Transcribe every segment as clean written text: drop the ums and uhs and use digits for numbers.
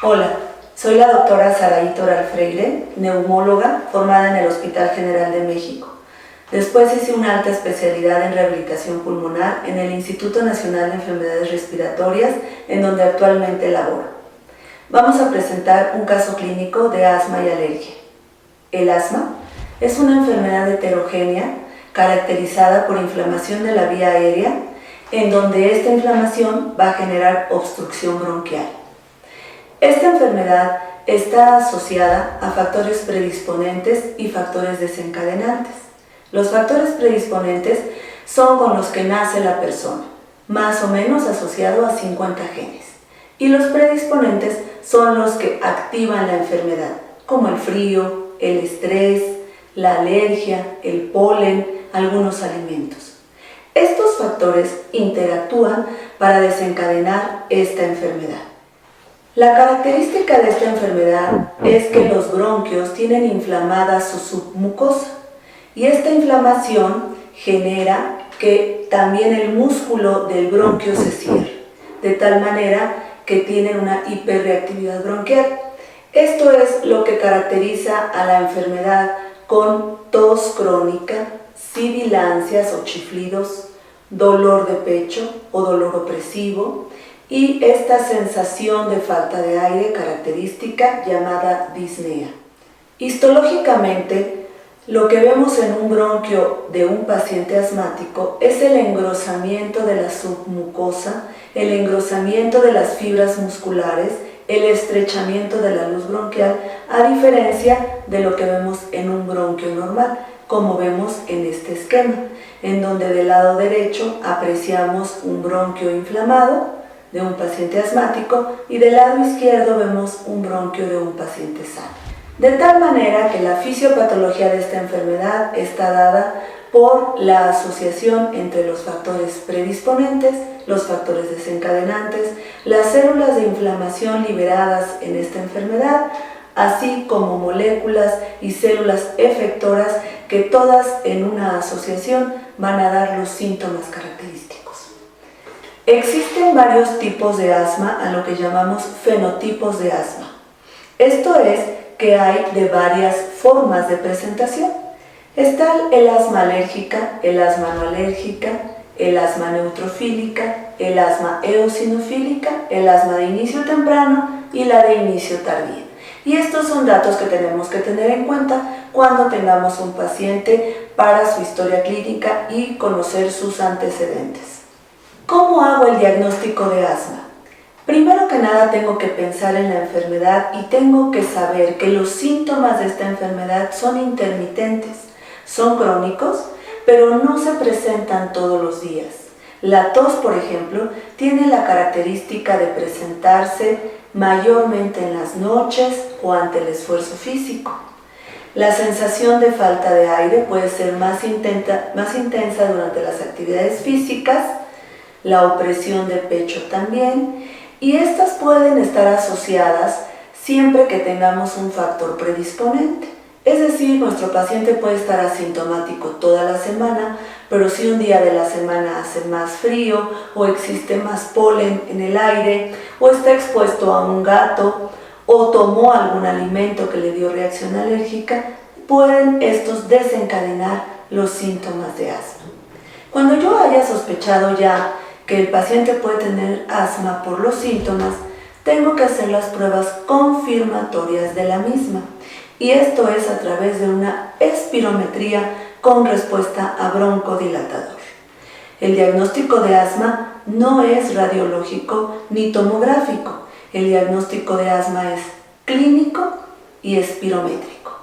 Hola, soy la doctora Saraí Toral Freire, neumóloga formada en el Hospital General de México. Después hice una alta especialidad en rehabilitación pulmonar en el Instituto Nacional de Enfermedades Respiratorias, en donde actualmente laboro. Vamos a presentar un caso clínico de asma y alergia. El asma es una enfermedad heterogénea caracterizada por inflamación de la vía aérea, en donde esta inflamación va a generar obstrucción bronquial. Esta enfermedad está asociada a factores predisponentes y factores desencadenantes. Los factores predisponentes son con los que nace la persona, más o menos asociado a 50 genes. Y los predisponentes son los que activan la enfermedad, como el frío, el estrés, la alergia, el polen, algunos alimentos. Estos factores interactúan para desencadenar esta enfermedad. La característica de esta enfermedad es que los bronquios tienen inflamada su submucosa y esta inflamación genera que también el músculo del bronquio se cierre, de tal manera que tienen una hiperreactividad bronquial. Esto es lo que caracteriza a la enfermedad con tos crónica, sibilancias o chiflidos, dolor de pecho o dolor opresivo, y esta sensación de falta de aire característica llamada disnea. Histológicamente, lo que vemos en un bronquio de un paciente asmático es el engrosamiento de la submucosa, el engrosamiento de las fibras musculares, el estrechamiento de la luz bronquial, a diferencia de lo que vemos en un bronquio normal, como vemos en este esquema, en donde del lado derecho apreciamos un bronquio inflamado de un paciente asmático y del lado izquierdo vemos un bronquio de un paciente sano. De tal manera que la fisiopatología de esta enfermedad está dada por la asociación entre los factores predisponentes, los factores desencadenantes, las células de inflamación liberadas en esta enfermedad, así como moléculas y células efectoras que todas en una asociación van a dar los síntomas característicos. Existen varios tipos de asma, a lo que llamamos fenotipos de asma. Esto es que hay de varias formas de presentación. Está el asma alérgica, el asma no alérgica, el asma neutrofílica, el asma eosinofílica, el asma de inicio temprano y la de inicio tardío. Y estos son datos que tenemos que tener en cuenta cuando tengamos un paciente para su historia clínica y conocer sus antecedentes. ¿Cómo hago el diagnóstico de asma? Primero que nada tengo que pensar en la enfermedad y tengo que saber que los síntomas de esta enfermedad son intermitentes, son crónicos, pero no se presentan todos los días. La tos, por ejemplo, tiene la característica de presentarse mayormente en las noches o ante el esfuerzo físico. La sensación de falta de aire puede ser más intensa durante las actividades físicas, la opresión de pecho también, y estas pueden estar asociadas siempre que tengamos un factor predisponente. Es decir, nuestro paciente puede estar asintomático toda la semana, pero si un día de la semana hace más frío, o existe más polen en el aire, o está expuesto a un gato, o tomó algún alimento que le dio reacción alérgica, pueden estos desencadenar los síntomas de asma. Cuando yo haya sospechado ya que el paciente puede tener asma por los síntomas, tengo que hacer las pruebas confirmatorias de la misma. Y esto es a través de una espirometría con respuesta a broncodilatador. El diagnóstico de asma no es radiológico ni tomográfico. El diagnóstico de asma es clínico y espirométrico.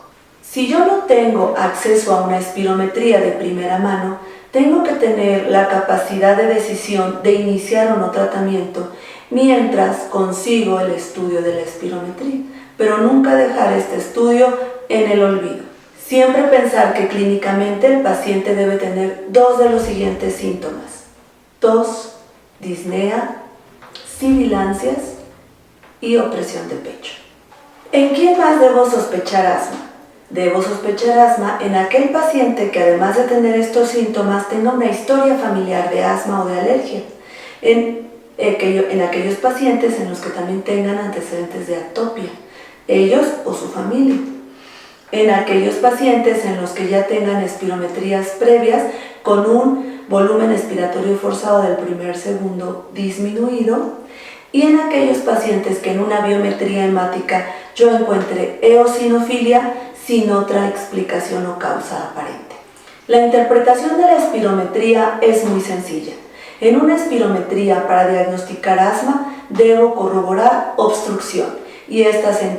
Si yo no tengo acceso a una espirometría de primera mano, tengo que tener la capacidad de decisión de iniciar o no tratamiento mientras consigo el estudio de la espirometría, pero nunca dejar este estudio en el olvido. Siempre pensar que clínicamente el paciente debe tener dos de los siguientes síntomas: tos, disnea, sibilancias y opresión de pecho. ¿En quién más debo sospechar asma? Debo sospechar asma en aquel paciente que, además de tener estos síntomas, tenga una historia familiar de asma o de alergia. en aquellos pacientes en los que también tengan antecedentes de atopia, ellos o su familia. En aquellos pacientes en los que ya tengan espirometrías previas con un volumen expiratorio forzado del primer segundo disminuido, y en aquellos pacientes que en una biometría hemática yo encuentre eosinofilia sin otra explicación o causa aparente. La interpretación de la espirometría es muy sencilla. En una espirometría para diagnosticar asma debo corroborar obstrucción y esta se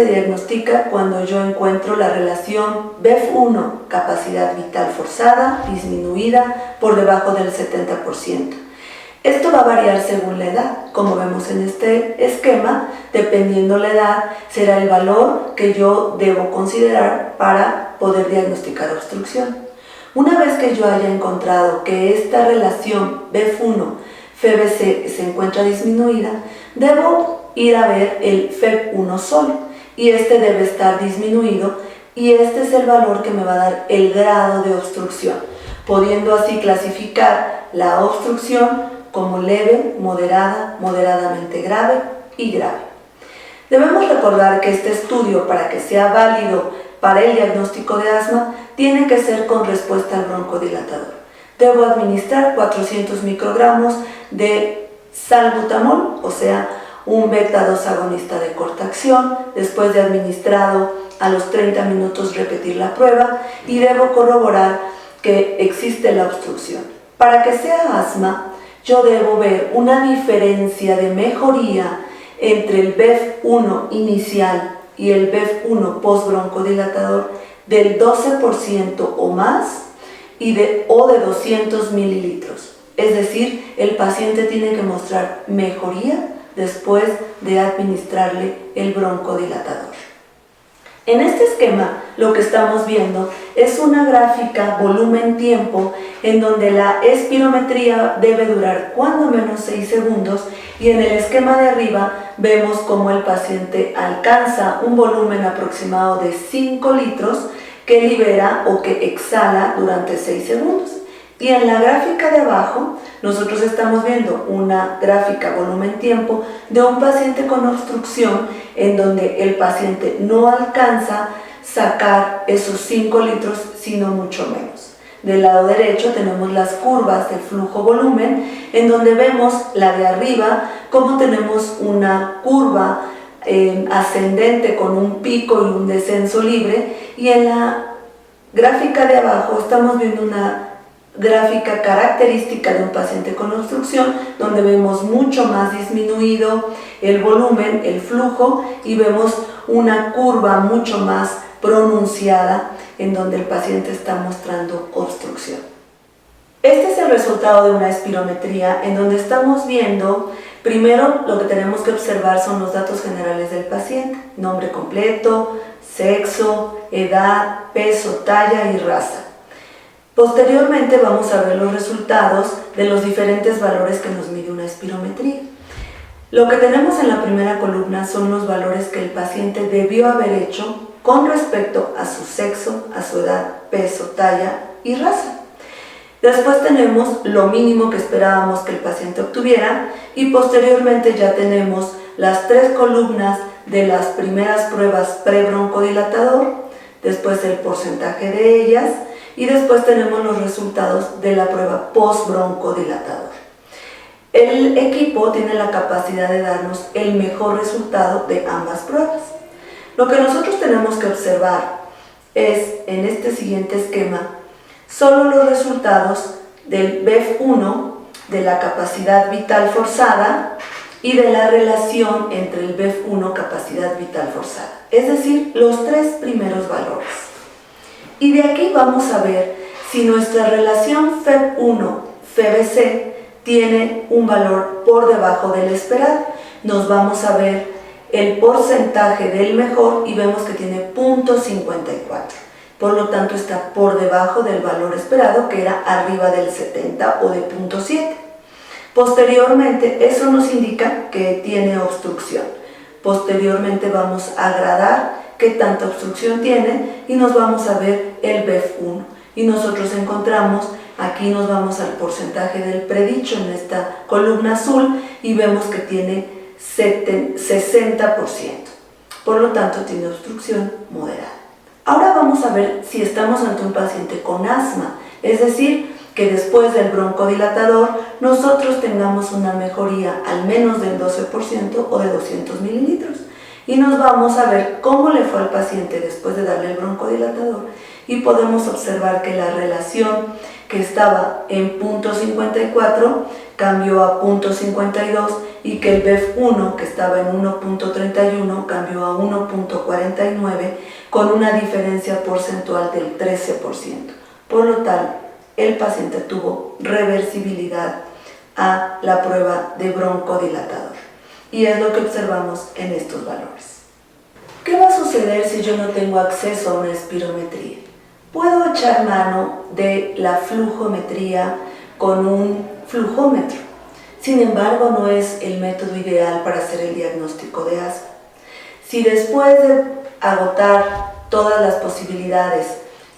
diagnostica cuando yo encuentro la relación BEF1, capacidad vital forzada, disminuida por debajo del 70%. Esto va a variar según la edad. Como vemos en este esquema, dependiendo la edad, será el valor que yo debo considerar para poder diagnosticar obstrucción. Una vez que yo haya encontrado que esta relación BEF1-FBC se encuentra disminuida, debo ir a ver el FEB1 solo, y este debe estar disminuido, y este es el valor que me va a dar el grado de obstrucción, pudiendo así clasificar la obstrucción como leve, moderada, moderadamente grave y grave. Debemos recordar que este estudio, para que sea válido para el diagnóstico de asma, tiene que ser con respuesta al broncodilatador. Debo administrar 400 microgramos de salbutamol, o sea, un beta-2 agonista de corta acción. Después de administrado, a los 30 minutos repetir la prueba y debo corroborar que existe la obstrucción. Para que sea asma, yo debo ver una diferencia de mejoría entre el BEF1 inicial y el BEF1 postbroncodilatador del 12% o más o de 200 mililitros. Es decir, el paciente tiene que mostrar mejoría después de administrarle el broncodilatador. En este esquema lo que estamos viendo es una gráfica volumen-tiempo en donde la espirometría debe durar cuando menos 6 segundos y en el esquema de arriba vemos cómo el paciente alcanza un volumen aproximado de 5 litros que libera o que exhala durante 6 segundos. Y en la gráfica de abajo nosotros estamos viendo una gráfica volumen-tiempo de un paciente con obstrucción en donde el paciente no alcanza sacar esos 5 litros, sino mucho menos. Del lado derecho tenemos las curvas de flujo-volumen, en donde vemos la de arriba, como tenemos una curva ascendente con un pico y un descenso libre, y en la gráfica de abajo estamos viendo una gráfica característica de un paciente con obstrucción, donde vemos mucho más disminuido el volumen, el flujo, y vemos una curva mucho más pronunciada en donde el paciente está mostrando obstrucción. Este es el resultado de una espirometría en donde estamos viendo, primero lo que tenemos que observar son los datos generales del paciente: nombre completo, sexo, edad, peso, talla y raza. Posteriormente vamos a ver los resultados de los diferentes valores que nos mide una espirometría. Lo que tenemos en la primera columna son los valores que el paciente debió haber hecho con respecto a su sexo, a su edad, peso, talla y raza. Después tenemos lo mínimo que esperábamos que el paciente obtuviera y posteriormente ya tenemos las 3 columnas de las primeras pruebas pre-broncodilatador, después el porcentaje de ellas, y después tenemos los resultados de la prueba post-broncodilatador. El equipo tiene la capacidad de darnos el mejor resultado de ambas pruebas. Lo que nosotros tenemos que observar es, en este siguiente esquema, solo los resultados del BEF1, de la capacidad vital forzada y de la relación entre el BEF1 capacidad vital forzada, es decir, los 3 primeros valores. Y de aquí vamos a ver si nuestra relación FEB1-FBC tiene un valor por debajo del esperado. Nos vamos a ver el porcentaje del mejor y vemos que tiene 0.54. Por lo tanto está por debajo del valor esperado, que era arriba del 70 o de 0.7. Posteriormente, eso nos indica que tiene obstrucción. Posteriormente vamos a gradar qué tanta obstrucción tiene y nos vamos a ver el BEF1 y nosotros encontramos Aquí nos vamos al porcentaje del predicho en esta columna azul y vemos que tiene 60%. Por lo tanto, tiene obstrucción moderada. Ahora vamos a ver si estamos ante un paciente con asma, es decir, que después del broncodilatador nosotros tengamos una mejoría al menos del 12% o de 200 mililitros. Y nos vamos a ver cómo le fue al paciente después de darle el broncodilatador y podemos observar que la relación que estaba en 0.54 cambió a 0.52 y que el BEF1 que estaba en 1.31 cambió a 1.49 con una diferencia porcentual del 13%. Por lo tal, el paciente tuvo reversibilidad a la prueba de broncodilatador. Y es lo que observamos en estos valores. ¿Qué va a suceder si yo no tengo acceso a una espirometría? Puedo echar mano de la flujometría con un flujómetro. Sin embargo, no es el método ideal para hacer el diagnóstico de asma. Si después de agotar todas las posibilidades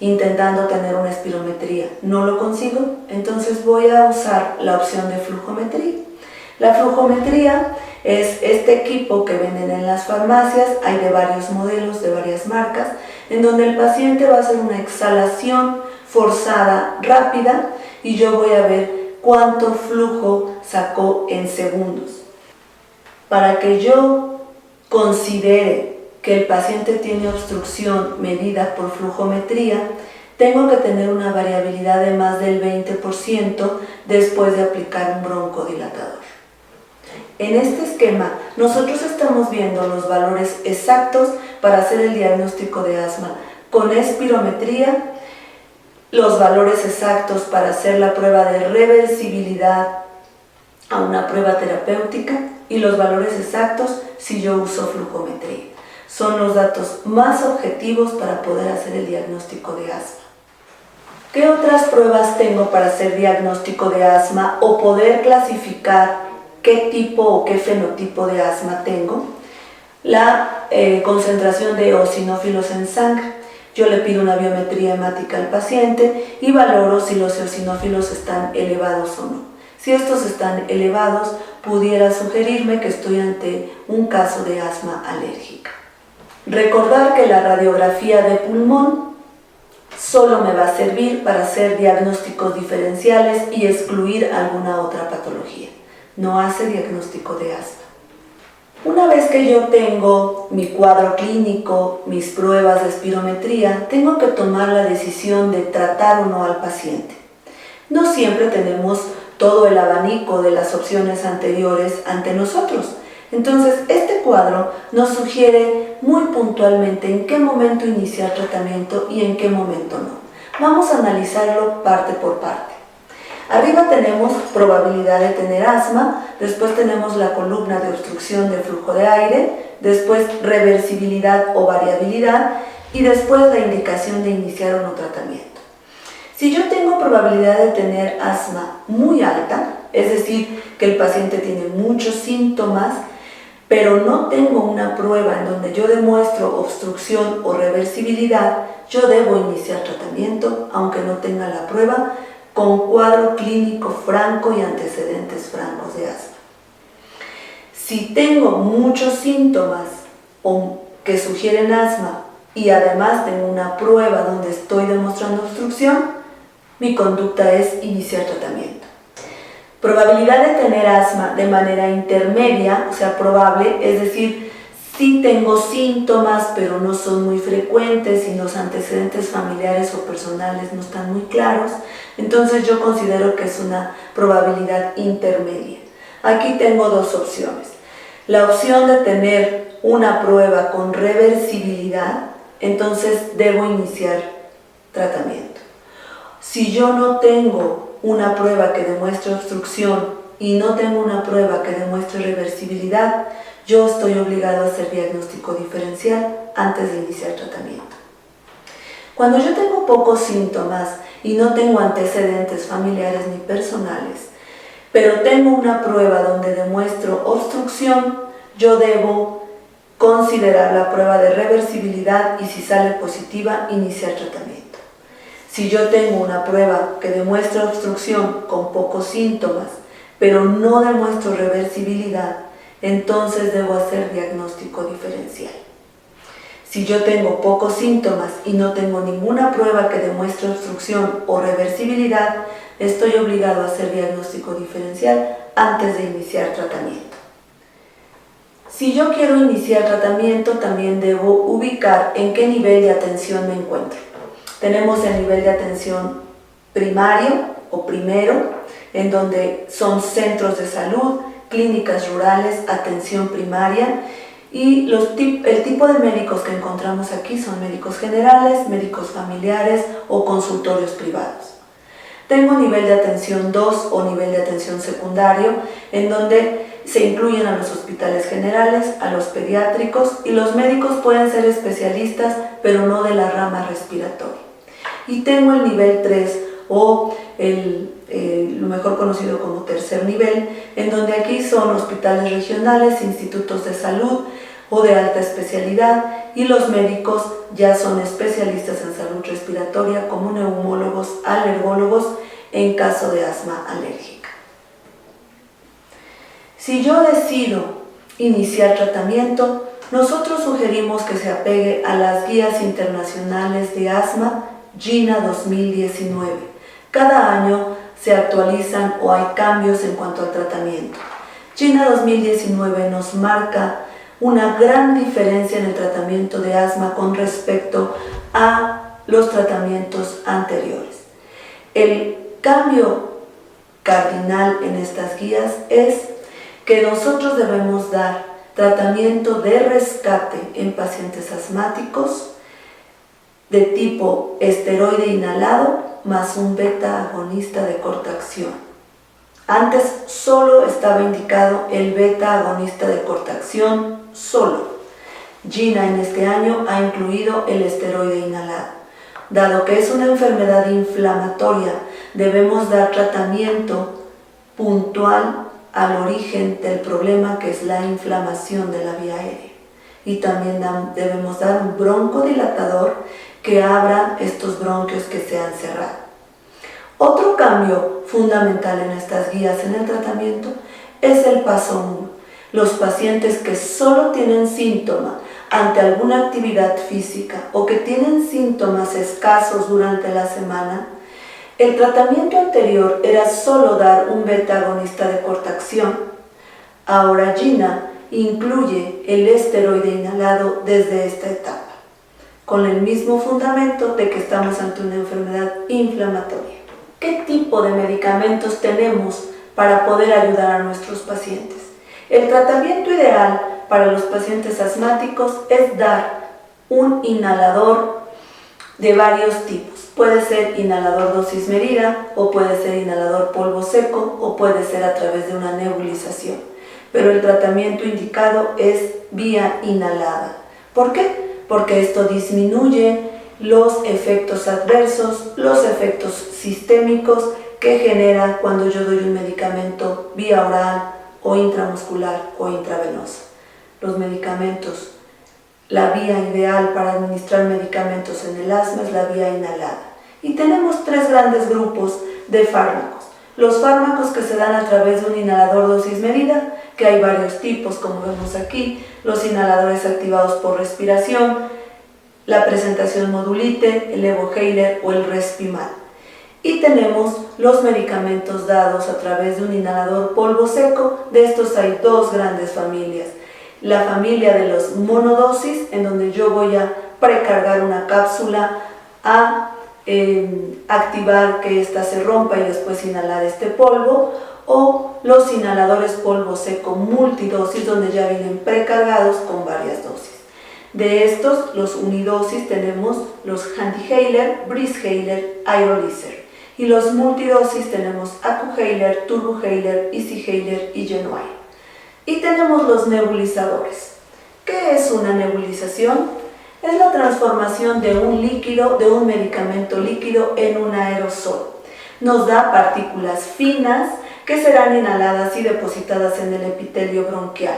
intentando tener una espirometría no lo consigo, entonces voy a usar la opción de flujometría. La flujometría es este equipo que venden en las farmacias, hay de varios modelos, de varias marcas, en donde el paciente va a hacer una exhalación forzada rápida y yo voy a ver cuánto flujo sacó en segundos. Para que yo considere que el paciente tiene obstrucción medida por flujometría, tengo que tener una variabilidad de más del 20% después de aplicar un broncodilatador. En este esquema, nosotros estamos viendo los valores exactos para hacer el diagnóstico de asma con espirometría, los valores exactos para hacer la prueba de reversibilidad a una prueba terapéutica y los valores exactos si yo uso flujometría. Son los datos más objetivos para poder hacer el diagnóstico de asma. ¿Qué otras pruebas tengo para hacer diagnóstico de asma o poder clasificar qué tipo o qué fenotipo de asma tengo? La concentración de eosinófilos en sangre. Yo le pido una biometría hemática al paciente y valoro si los eosinófilos están elevados o no. Si estos están elevados, pudiera sugerirme que estoy ante un caso de asma alérgica. Recordar que la radiografía de pulmón solo me va a servir para hacer diagnósticos diferenciales y excluir alguna otra patología. No hace diagnóstico de asma. Una vez que yo tengo mi cuadro clínico, mis pruebas de espirometría, tengo que tomar la decisión de tratar o no al paciente. No siempre tenemos todo el abanico de las opciones anteriores ante nosotros. Entonces, este cuadro nos sugiere muy puntualmente en qué momento iniciar tratamiento y en qué momento no. Vamos a analizarlo parte por parte. Arriba tenemos probabilidad de tener asma, después tenemos la columna de obstrucción de flujo de aire, después reversibilidad o variabilidad y después la indicación de iniciar o no tratamiento. Si yo tengo probabilidad de tener asma muy alta, es decir, que el paciente tiene muchos síntomas, pero no tengo una prueba en donde yo demuestro obstrucción o reversibilidad, yo debo iniciar tratamiento, aunque no tenga la prueba, con cuadro clínico franco y antecedentes francos de asma. Si tengo muchos síntomas que sugieren asma y además tengo una prueba donde estoy demostrando obstrucción, mi conducta es iniciar tratamiento. Probabilidad de tener asma de manera intermedia, o sea, probable, es decir, sí tengo síntomas, pero no son muy frecuentes y los antecedentes familiares o personales no están muy claros, entonces yo considero que es una probabilidad intermedia. Aquí tengo dos opciones. La opción de tener una prueba con reversibilidad, entonces debo iniciar tratamiento. Si yo no tengo una prueba que demuestre obstrucción y no tengo una prueba que demuestre reversibilidad, yo estoy obligado a hacer diagnóstico diferencial antes de iniciar tratamiento. Cuando yo tengo pocos síntomas y no tengo antecedentes familiares ni personales, pero tengo una prueba donde demuestro obstrucción, yo debo considerar la prueba de reversibilidad y si sale positiva, iniciar tratamiento. Si yo tengo una prueba que demuestra obstrucción con pocos síntomas, pero no demuestro reversibilidad, entonces debo hacer diagnóstico diferencial. Si yo tengo pocos síntomas y no tengo ninguna prueba que demuestre obstrucción o reversibilidad, estoy obligado a hacer diagnóstico diferencial antes de iniciar tratamiento. Si yo quiero iniciar tratamiento, también debo ubicar en qué nivel de atención me encuentro. Tenemos el nivel de atención primario o primero, en donde son centros de salud, clínicas rurales, atención primaria, y el tipo de médicos que encontramos aquí son médicos generales, médicos familiares o consultorios privados. Tengo nivel de atención 2 o nivel de atención secundario, en donde se incluyen a los hospitales generales, a los pediátricos, y los médicos pueden ser especialistas, pero no de la rama respiratoria. Y tengo el nivel 3 o lo mejor conocido como tercer nivel, en donde aquí son hospitales regionales, institutos de salud o de alta especialidad, y los médicos ya son especialistas en salud respiratoria como neumólogos, alergólogos en caso de asma alérgica. Si yo decido iniciar tratamiento, nosotros sugerimos que se apegue a las guías internacionales de asma GINA 2019. Cada año se actualizan o hay cambios en cuanto al tratamiento. GINA 2019 nos marca una gran diferencia en el tratamiento de asma con respecto a los tratamientos anteriores. El cambio cardinal en estas guías es que nosotros debemos dar tratamiento de rescate en pacientes asmáticos de tipo esteroide inhalado más un beta agonista de corta acción. Antes solo estaba indicado el beta agonista de corta acción solo. GINA en este año ha incluido el esteroide inhalado. Dado que es una enfermedad inflamatoria, debemos dar tratamiento puntual al origen del problema, que es la inflamación de la vía aérea. Y también debemos dar un broncodilatador que abra estos bronquios que se han cerrado. Otro cambio fundamental en estas guías en el tratamiento es el paso 1. Los pacientes que solo tienen síntoma ante alguna actividad física o que tienen síntomas escasos durante la semana, el tratamiento anterior era solo dar un beta agonista de corta acción. Ahora GINA incluye el esteroide inhalado desde esta etapa, con el mismo fundamento de que estamos ante una enfermedad inflamatoria. ¿Qué tipo de medicamentos tenemos para poder ayudar a nuestros pacientes? El tratamiento ideal para los pacientes asmáticos es dar un inhalador de varios tipos. Puede ser inhalador dosis medida, o puede ser inhalador polvo seco, o puede ser a través de una nebulización. Pero el tratamiento indicado es vía inhalada. ¿Por qué? Porque esto disminuye los efectos adversos, los efectos sistémicos que genera cuando yo doy un medicamento vía oral o intramuscular o intravenosa. Los medicamentos, la vía ideal para administrar medicamentos en el asma es la vía inhalada. Y tenemos tres grandes grupos de fármacos. Los fármacos que se dan a través de un inhalador dosis medida, que hay varios tipos como vemos aquí, los inhaladores activados por respiración, la presentación modulite, el Evohaler o el Respimat. Y tenemos los medicamentos dados a través de un inhalador polvo seco. De estos hay dos grandes familias. La familia de los monodosis, en donde yo voy a precargar una cápsula a activar que ésta se rompa y después inhalar este polvo, o los inhaladores polvo seco multidosis, donde ya vienen precargados con varias dosis. De estos, los unidosis, tenemos los HandiHaler, BreezeHaler, Aerolizer. Y los multidosis tenemos AccuHaler, TurboHaler, EasyHaler y Genuine. Y tenemos los nebulizadores. ¿Qué es una nebulización? Es la transformación de un líquido, de un medicamento líquido en un aerosol. Nos da partículas finas que serán inhaladas y depositadas en el epitelio bronquial.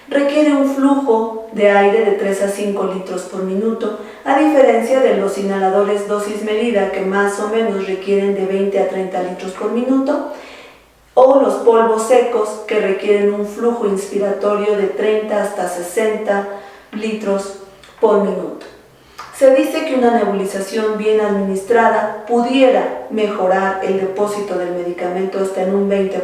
requiere un flujo de aire de 3 a 5 litros por minuto, a diferencia de los inhaladores dosis medida que más o menos requieren de 20 a 30 litros por minuto, o los polvos secos que requieren un flujo inspiratorio de 30 hasta 60 litros por minuto. Se dice que una nebulización bien administrada pudiera mejorar el depósito del medicamento hasta en un 20%.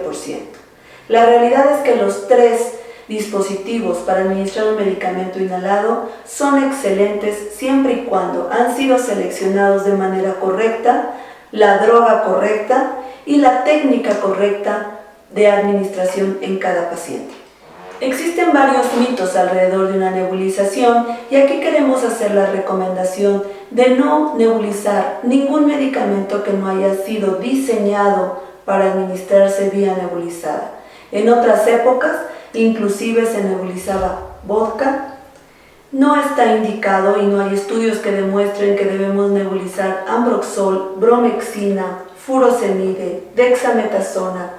La realidad es que los 3 dispositivos para administrar un medicamento inhalado son excelentes siempre y cuando han sido seleccionados de manera correcta, la droga correcta y la técnica correcta de administración en cada paciente. Existen varios mitos alrededor de una nebulización y aquí queremos hacer la recomendación de no nebulizar ningún medicamento que no haya sido diseñado para administrarse vía nebulizada. En otras épocas, inclusive se nebulizaba vodka. No está indicado y no hay estudios que demuestren que debemos nebulizar ambroxol, bromexina, furosemide, dexametasona,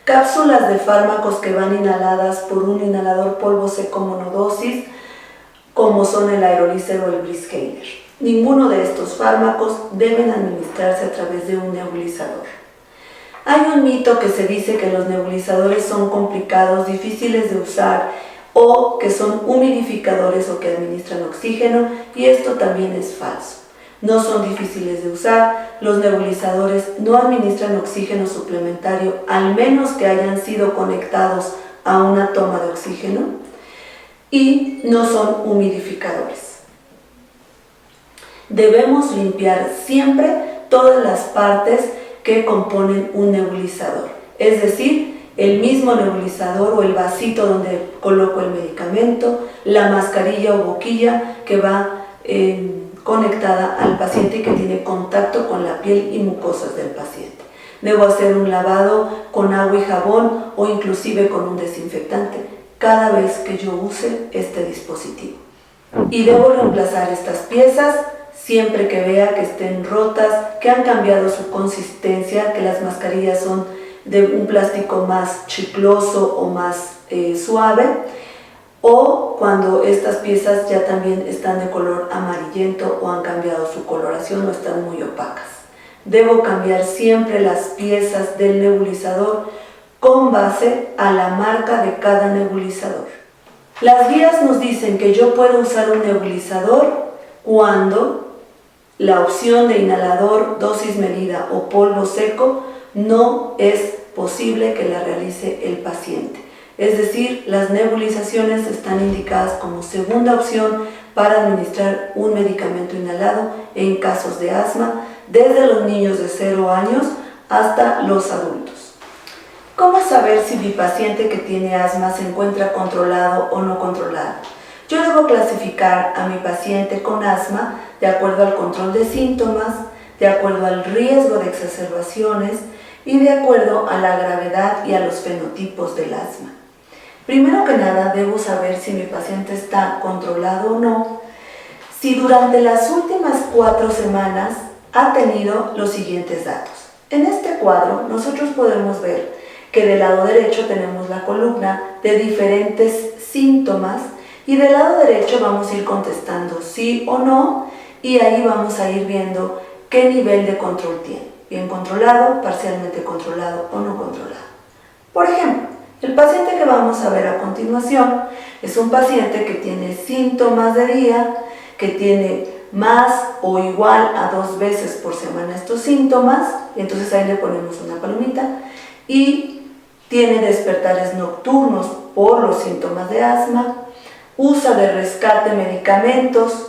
cápsulas de fármacos que van inhaladas por un inhalador polvo seco monodosis, como son el Aerolyzer o el Briskeiner. Ninguno de estos fármacos deben administrarse a través de un nebulizador. Hay un mito que se dice que los nebulizadores son complicados, difíciles de usar, o que son humidificadores o que administran oxígeno, y esto también es falso. No son difíciles de usar, los nebulizadores no administran oxígeno suplementario, al menos que hayan sido conectados a una toma de oxígeno, y no son humidificadores. Debemos limpiar siempre todas las partes que componen un nebulizador, es decir, el mismo nebulizador o el vasito donde coloco el medicamento, la mascarilla o boquilla que va conectada al paciente y que tiene contacto con la piel y mucosas del paciente. Debo hacer un lavado con agua y jabón o inclusive con un desinfectante cada vez que yo use este dispositivo. Y debo reemplazar estas piezas siempre que vea que estén rotas, que han cambiado su consistencia, que las mascarillas son de un plástico más chicloso o más suave, o cuando estas piezas ya también están de color amarillento o han cambiado su coloración o están muy opacas. Debo cambiar siempre las piezas del nebulizador con base a la marca de cada nebulizador. Las guías nos dicen que yo puedo usar un nebulizador cuando la opción de inhalador, dosis medida o polvo seco no es posible que la realice el paciente. Es decir, las nebulizaciones están indicadas como segunda opción para administrar un medicamento inhalado en casos de asma, desde los niños de 0 años hasta los adultos. ¿Cómo saber si mi paciente que tiene asma se encuentra controlado o no controlado? Yo debo clasificar a mi paciente con asma de acuerdo al control de síntomas, de acuerdo al riesgo de exacerbaciones y de acuerdo a la gravedad y a los fenotipos del asma. Primero que nada, debo saber si mi paciente está controlado o no, si durante las últimas 4 semanas ha tenido los siguientes datos. En este cuadro nosotros podemos ver que del lado derecho tenemos la columna de diferentes síntomas y del lado derecho vamos a ir contestando sí o no y ahí vamos a ir viendo qué nivel de control tiene. Bien controlado, parcialmente controlado o no controlado. Por ejemplo, el paciente que vamos a ver a continuación es un paciente que tiene síntomas de día, que tiene más o igual a 2 veces por semana estos síntomas, y entonces ahí le ponemos una palomita, y tiene despertares nocturnos por los síntomas de asma, usa de rescate medicamentos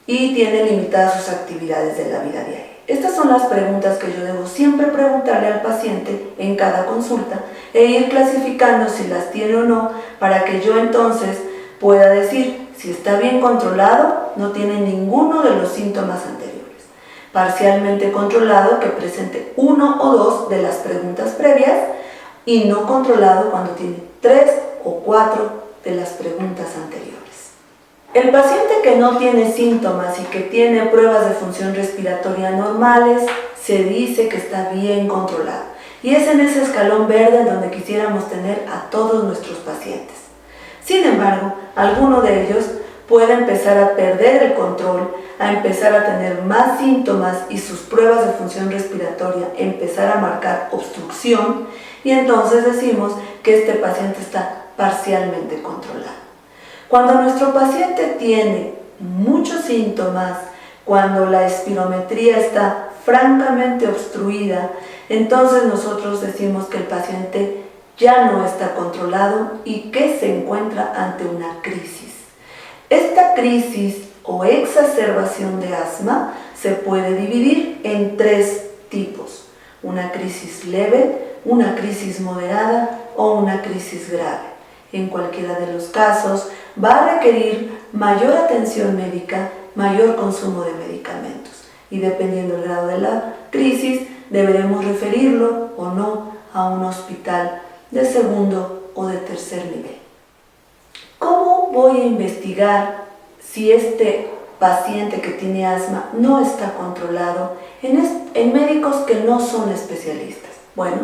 y tiene limitadas sus actividades de la vida diaria. Estas son las preguntas que yo debo siempre preguntarle al paciente en cada consulta e ir clasificando si las tiene o no para que yo entonces pueda decir si está bien controlado, no tiene ninguno de los síntomas anteriores. Parcialmente controlado, que presente 1 o 2 de las preguntas previas, y no controlado cuando tiene 3 o 4 de las preguntas anteriores. El paciente que no tiene síntomas y que tiene pruebas de función respiratoria normales, se dice que está bien controlado. Y es en ese escalón verde donde quisiéramos tener a todos nuestros pacientes. Sin embargo, alguno de ellos puede empezar a perder el control, a empezar a tener más síntomas y sus pruebas de función respiratoria empezar a marcar obstrucción, y entonces decimos que este paciente está parcialmente controlado. Cuando nuestro paciente tiene muchos síntomas, cuando la espirometría está francamente obstruida, entonces nosotros decimos que el paciente ya no está controlado y que se encuentra ante una crisis. Esta crisis o exacerbación de asma se puede dividir en 3 tipos: una crisis leve, una crisis moderada o una crisis grave. En cualquiera de los casos va a requerir mayor atención médica, mayor consumo de medicamentos, y dependiendo del grado de la crisis deberemos referirlo o no a un hospital de segundo o de tercer nivel. ¿Cómo voy a investigar si este paciente que tiene asma no está controlado en médicos que no son especialistas? Bueno,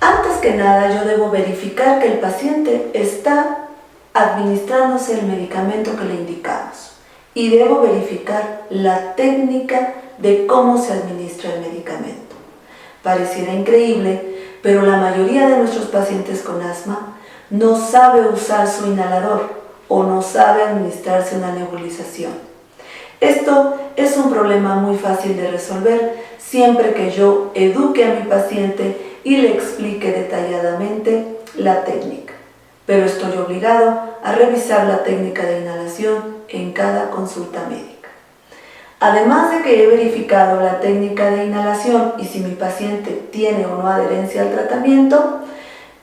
antes que nada yo debo verificar que el paciente está administrándose el medicamento que le indicamos, y debo verificar la técnica de cómo se administra el medicamento. Pareciera increíble, pero la mayoría de nuestros pacientes con asma no sabe usar su inhalador o no sabe administrarse una nebulización. Esto es un problema muy fácil de resolver siempre que yo eduque a mi paciente y le explique detalladamente la técnica. Pero estoy obligado a revisar la técnica de inhalación en cada consulta médica. Además de que he verificado la técnica de inhalación y si mi paciente tiene o no adherencia al tratamiento,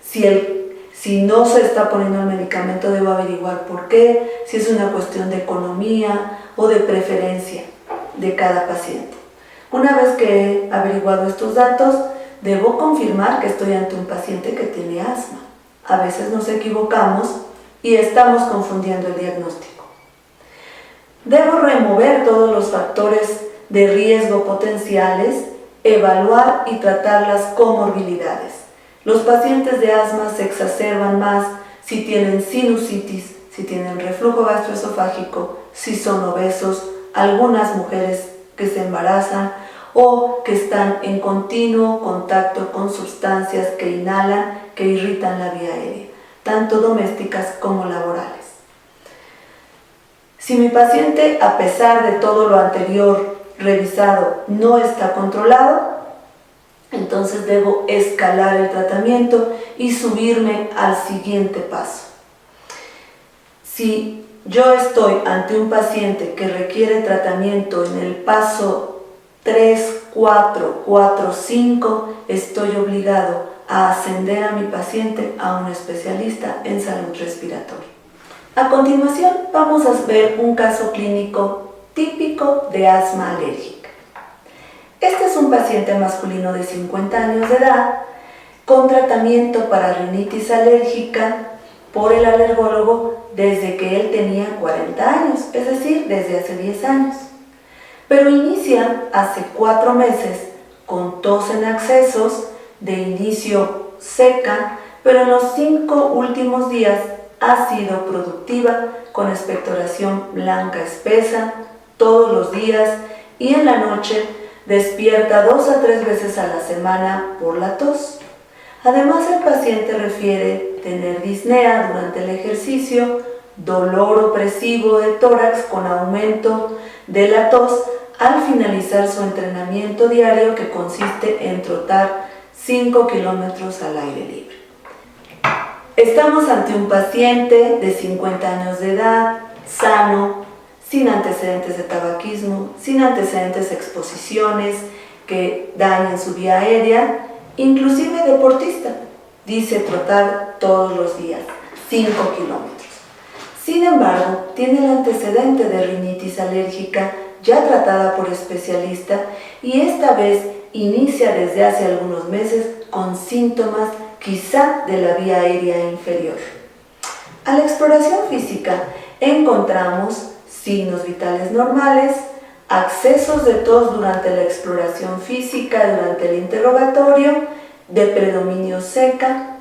si no se está poniendo el medicamento, debo averiguar por qué, si es una cuestión de economía o de preferencia de cada paciente. Una vez que he averiguado estos datos, debo confirmar que estoy ante un paciente que tiene asma. A veces nos equivocamos y estamos confundiendo el diagnóstico. Debo remover todos los factores de riesgo potenciales, evaluar y tratar las comorbilidades. Los pacientes de asma se exacerban más si tienen sinusitis, si tienen reflujo gastroesofágico, si son obesos, algunas mujeres que se embarazan o que están en continuo contacto con sustancias que inhalan, que irritan la vía aérea, tanto domésticas como laborales. Si mi paciente, a pesar de todo lo anterior revisado, no está controlado, entonces debo escalar el tratamiento y subirme al siguiente paso. Si yo estoy ante un paciente que requiere tratamiento en el paso 3, 4, 5, estoy obligado a ascender a mi paciente a un especialista en salud respiratoria. A continuación vamos a ver un caso clínico típico de asma alérgica. Este es un paciente masculino de 50 años de edad con tratamiento para rinitis alérgica por el alergólogo desde que él tenía 40 años, es decir, desde hace 10 años. Pero inicia hace 4 meses con tos en accesos, de inicio seca, pero en los 5 últimos días ha sido productiva con expectoración blanca espesa todos los días y en la noche despierta 2 a 3 veces a la semana por la tos. Además, el paciente refiere tener disnea durante el ejercicio, dolor opresivo de tórax con aumento de la tos al finalizar su entrenamiento diario, que consiste en trotar 5 kilómetros al aire libre. Estamos ante un paciente de 50 años de edad, sano, sin antecedentes de tabaquismo, sin antecedentes de exposiciones que dañen su vía aérea, inclusive deportista. Dice trotar todos los días, 5 kilómetros. Sin embargo, tiene el antecedente de rinitis alérgica ya tratada por especialista y esta vez inicia desde hace algunos meses con síntomas quizá de la vía aérea inferior. A la exploración física encontramos signos vitales normales, accesos de tos durante la exploración física, durante el interrogatorio, de predominio seca,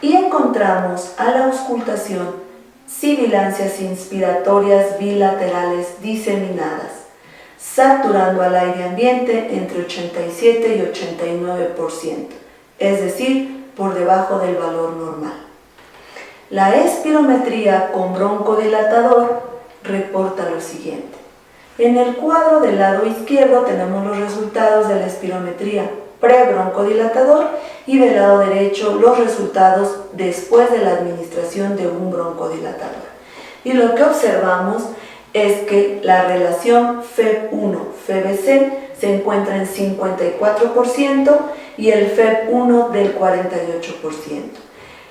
y encontramos a la auscultación sibilancias inspiratorias bilaterales diseminadas, saturando al aire ambiente entre 87 y 89%, es decir, por debajo del valor normal. La espirometría con broncodilatador reporta lo siguiente. En el cuadro del lado izquierdo tenemos los resultados de la espirometría pre-broncodilatador y del lado derecho los resultados después de la administración de un broncodilatador. Y lo que observamos es que la relación FEB1-FEBC se encuentra en 54% y el FEB1 del 48%.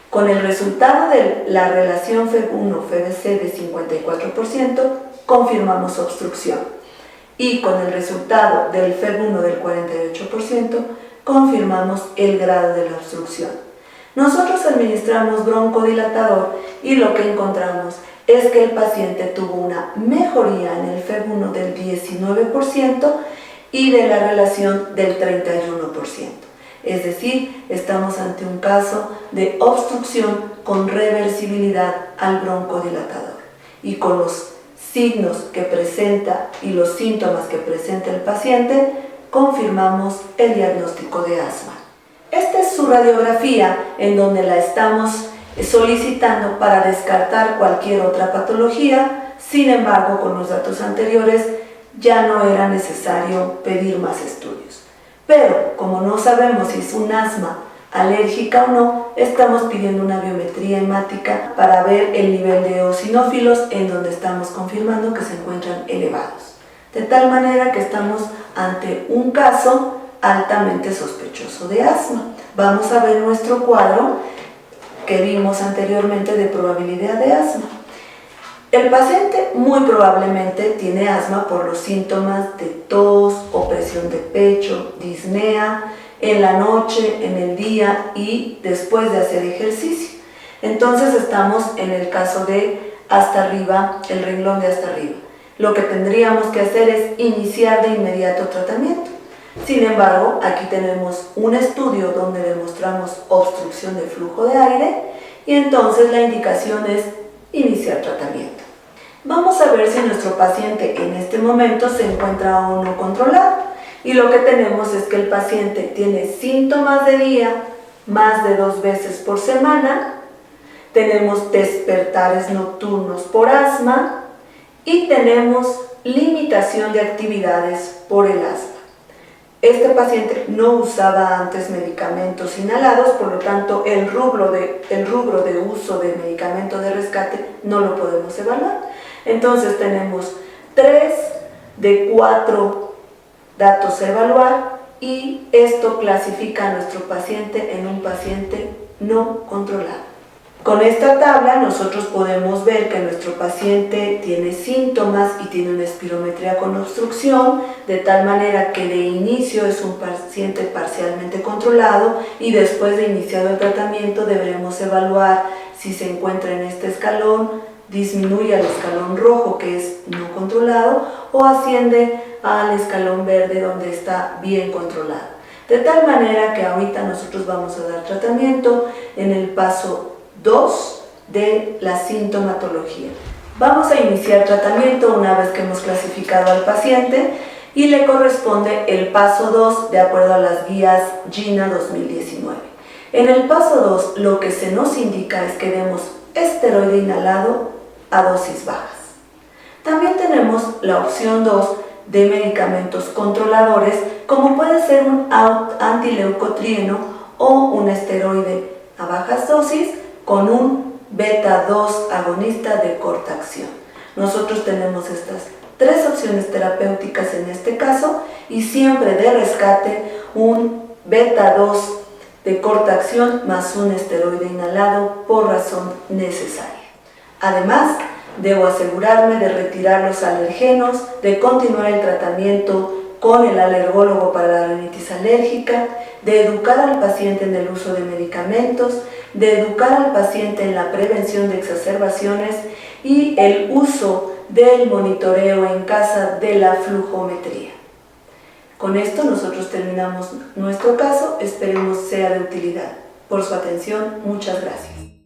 Con el resultado de la relación FEB1-FEBC de 54%, confirmamos obstrucción. Y con el resultado del FEB1 del 48%, confirmamos el grado de la obstrucción. Nosotros administramos broncodilatador y lo que encontramos es que el paciente tuvo una mejoría en el FEB1 del 19% y de la relación del 31%. Es decir, estamos ante un caso de obstrucción con reversibilidad al broncodilatador. Y con los signos que presenta y los síntomas que presenta el paciente, confirmamos el diagnóstico de asma. Esta es su radiografía en donde la estamos solicitando para descartar cualquier otra patología. Sin embargo, con los datos anteriores ya no era necesario pedir más estudios. Pero como no sabemos si es un asma alérgica o no, estamos pidiendo una biometría hemática para ver el nivel de eosinófilos en donde estamos confirmando que se encuentran elevados. De tal manera que estamos ante un caso altamente sospechoso de asma. Vamos a ver nuestro cuadro que vimos anteriormente de probabilidad de asma. El paciente muy probablemente tiene asma por los síntomas de tos, opresión de pecho, disnea, en la noche, en el día y después de hacer ejercicio. Entonces estamos en el caso de hasta arriba, el renglón de hasta arriba. Lo que tendríamos que hacer es iniciar de inmediato tratamiento. Sin embargo, aquí tenemos un estudio donde demostramos obstrucción de flujo de aire y entonces la indicación es iniciar tratamiento. Vamos a ver si nuestro paciente en este momento se encuentra o no controlado. Y lo que tenemos es que el paciente tiene síntomas de día más de 2 veces por semana, tenemos despertares nocturnos por asma y tenemos limitación de actividades por el asma. Este paciente no usaba antes medicamentos inhalados, por lo tanto el rubro de uso de medicamento de rescate no lo podemos evaluar. Entonces tenemos 3 de 4 datos a evaluar y esto clasifica a nuestro paciente en un paciente no controlado. Con esta tabla nosotros podemos ver que nuestro paciente tiene síntomas y tiene una espirometría con obstrucción, de tal manera que de inicio es un paciente parcialmente controlado y después de iniciado el tratamiento deberemos evaluar si se encuentra en este escalón, disminuye al escalón rojo que es no controlado o asciende al escalón verde donde está bien controlado. De tal manera que ahorita nosotros vamos a dar tratamiento en el paso 2 de la sintomatología. Vamos a iniciar tratamiento una vez que hemos clasificado al paciente y le corresponde el paso 2 de acuerdo a las guías GINA 2019. En el paso 2 lo que se nos indica es que demos esteroide inhalado a dosis bajas. También tenemos la opción 2 de medicamentos controladores como puede ser un antileucotrieno o un esteroide a bajas dosis con un beta-2 agonista de corta acción. Nosotros tenemos estas 3 opciones terapéuticas en este caso y siempre de rescate un beta-2 de corta acción más un esteroide inhalado por razón necesaria. Además, debo asegurarme de retirar los alergenos, de continuar el tratamiento con el alergólogo para la rinitis alérgica, de educar al paciente en el uso de medicamentos, de educar al paciente en la prevención de exacerbaciones y el uso del monitoreo en casa de la flujometría. Con esto nosotros terminamos nuestro caso, esperemos sea de utilidad. Por su atención, muchas gracias.